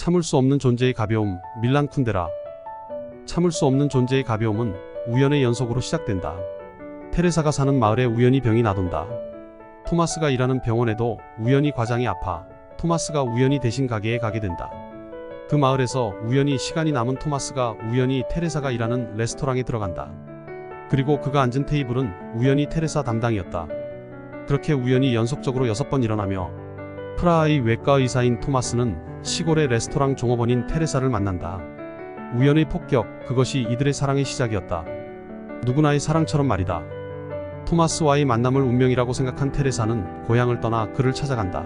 참을 수 없는 존재의 가벼움, 밀란 쿤데라. 참을 수 없는 존재의 가벼움은 우연의 연속으로 시작된다. 테레사가 사는 마을에 우연히 병이 나돈다. 토마스가 일하는 병원에도 우연히 과장이 아파 토마스가 우연히 대신 가게에 가게 된다. 그 마을에서 우연히 시간이 남은 토마스가 우연히 테레사가 일하는 레스토랑에 들어간다. 그리고 그가 앉은 테이블은 우연히 테레사 담당이었다. 그렇게 우연히 연속적으로 6번 일어나며 프라하의 외과 의사인 토마스는 시골의 레스토랑 종업원인 테레사를 만난다. 우연의 폭격, 그것이 이들의 사랑의 시작이었다. 누구나의 사랑처럼 말이다. 토마스와의 만남을 운명이라고 생각한 테레사는 고향을 떠나 그를 찾아간다.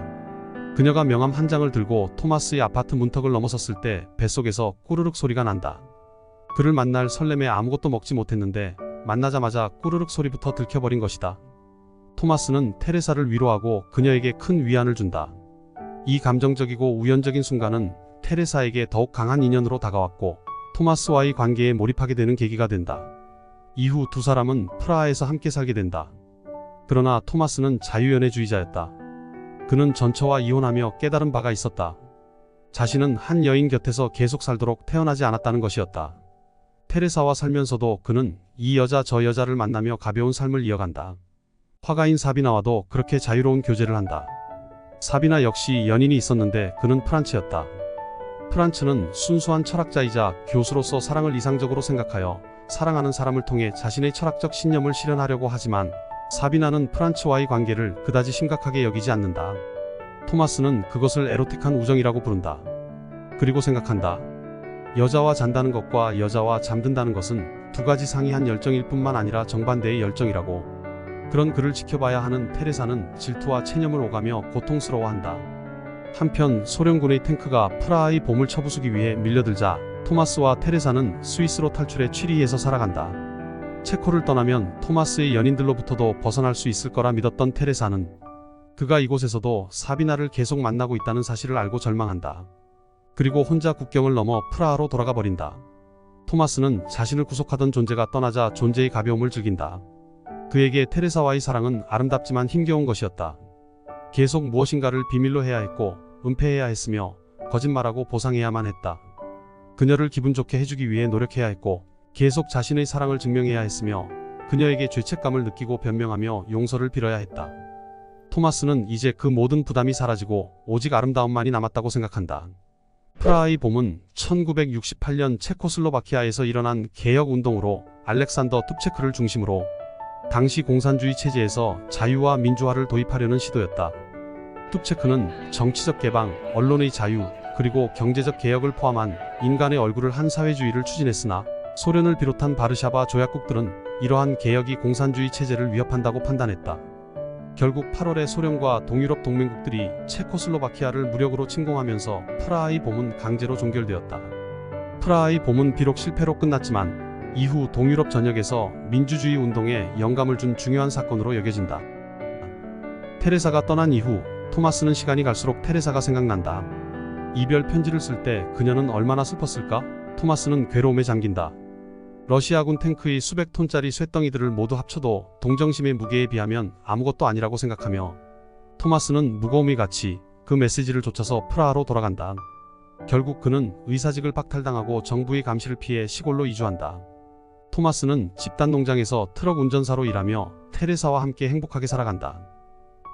그녀가 명함 한 장을 들고 토마스의 아파트 문턱을 넘어섰을 때 뱃속에서 꾸르륵 소리가 난다. 그를 만날 설렘에 아무것도 먹지 못했는데 만나자마자 꾸르륵 소리부터 들켜버린 것이다. 토마스는 테레사를 위로하고 그녀에게 큰 위안을 준다. 이 감정적이고 우연적인 순간은 테레사에게 더욱 강한 인연으로 다가왔고 토마스와의 관계에 몰입하게 되는 계기가 된다. 이후 두 사람은 프라하에서 함께 살게 된다. 그러나 토마스는 자유연애주의자였다. 그는 전처와 이혼하며 깨달은 바가 있었다. 자신은 한 여인 곁에서 계속 살도록 태어나지 않았다는 것이었다. 테레사와 살면서도 그는 이 여자 저 여자를 만나며 가벼운 삶을 이어간다. 화가인 사비나와도 그렇게 자유로운 교제를 한다. 사비나 역시 연인이 있었는데 그는 프란츠였다. 프란츠는 순수한 철학자이자 교수로서 사랑을 이상적으로 생각하여 사랑하는 사람을 통해 자신의 철학적 신념을 실현하려고 하지만 사비나는 프란츠와의 관계를 그다지 심각하게 여기지 않는다. 토마스는 그것을 에로틱한 우정이라고 부른다. 그리고 생각한다. 여자와 잔다는 것과 여자와 잠든다는 것은 두 가지 상이한 열정일 뿐만 아니라 정반대의 열정이라고. 그런 그를 지켜봐야 하는 테레사는 질투와 체념을 오가며 고통스러워한다. 한편 소련군의 탱크가 프라하의 봄을 쳐부수기 위해 밀려들자 토마스와 테레사는 스위스로 탈출해 취리히에서 살아간다. 체코를 떠나면 토마스의 연인들로부터도 벗어날 수 있을 거라 믿었던 테레사는 그가 이곳에서도 사비나를 계속 만나고 있다는 사실을 알고 절망한다. 그리고 혼자 국경을 넘어 프라하로 돌아가 버린다. 토마스는 자신을 구속하던 존재가 떠나자 존재의 가벼움을 즐긴다. 그에게 테레사와의 사랑은 아름답지만 힘겨운 것이었다. 계속 무엇인가를 비밀로 해야 했고 은폐해야 했으며 거짓말하고 보상해야만 했다. 그녀를 기분 좋게 해주기 위해 노력해야 했고 계속 자신의 사랑을 증명해야 했으며 그녀에게 죄책감을 느끼고 변명하며 용서를 빌어야 했다. 토마스는 이제 그 모든 부담이 사라지고 오직 아름다움만이 남았다고 생각한다. 프라하의 봄은 1968년 체코슬로바키아에서 일어난 개혁운동으로 알렉산더 뚜프체크를 중심으로 당시 공산주의 체제에서 자유와 민주화를 도입하려는 시도였다. 뚜프체크는 정치적 개방, 언론의 자유, 그리고 경제적 개혁을 포함한 인간의 얼굴을 한 사회주의를 추진했으나 소련을 비롯한 바르샤바 조약국들은 이러한 개혁이 공산주의 체제를 위협한다고 판단했다. 결국 8월에 소련과 동유럽 동맹국들이 체코슬로바키아를 무력으로 침공하면서 프라하의 봄은 강제로 종결되었다. 프라하의 봄은 비록 실패로 끝났지만 이후 동유럽 전역에서 민주주의 운동에 영감을 준 중요한 사건으로 여겨진다. 테레사가 떠난 이후 토마스는 시간이 갈수록 테레사가 생각난다. 이별 편지를 쓸 때 그녀는 얼마나 슬펐을까? 토마스는 괴로움에 잠긴다. 러시아군 탱크의 수백 톤짜리 쇳덩이들을 모두 합쳐도 동정심의 무게에 비하면 아무것도 아니라고 생각하며 토마스는 무거움이 같이 그 메시지를 좇아서 프라하로 돌아간다. 결국 그는 의사직을 박탈당하고 정부의 감시를 피해 시골로 이주한다. 토마스는 집단 농장에서 트럭 운전사로 일하며 테레사와 함께 행복하게 살아간다.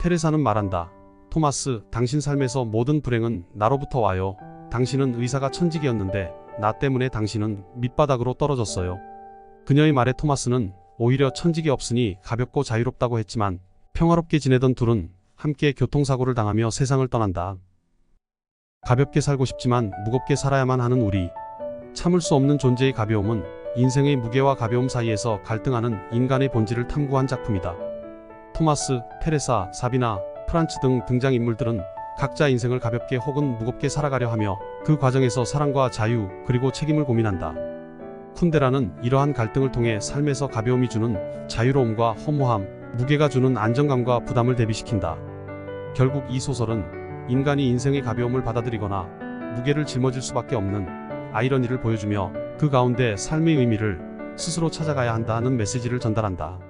테레사는 말한다. 토마스, 당신 삶에서 모든 불행은 나로부터 와요. 당신은 의사가 천직이었는데 나 때문에 당신은 밑바닥으로 떨어졌어요. 그녀의 말에 토마스는 오히려 천직이 없으니 가볍고 자유롭다고 했지만 평화롭게 지내던 둘은 함께 교통사고를 당하며 세상을 떠난다. 가볍게 살고 싶지만 무겁게 살아야만 하는 우리. 참을 수 없는 존재의 가벼움은 인생의 무게와 가벼움 사이에서 갈등하는 인간의 본질을 탐구한 작품이다. 토마스, 테레사, 사비나, 프란츠 등 등장인물들은 각자 인생을 가볍게 혹은 무겁게 살아가려 하며 그 과정에서 사랑과 자유 그리고 책임을 고민한다. 쿤데라는 이러한 갈등을 통해 삶에서 가벼움이 주는 자유로움과 허무함, 무게가 주는 안정감과 부담을 대비시킨다. 결국 이 소설은 인간이 인생의 가벼움을 받아들이거나 무게를 짊어질 수밖에 없는 아이러니를 보여주며 그 가운데 삶의 의미를 스스로 찾아가야 한다는 메시지를 전달한다.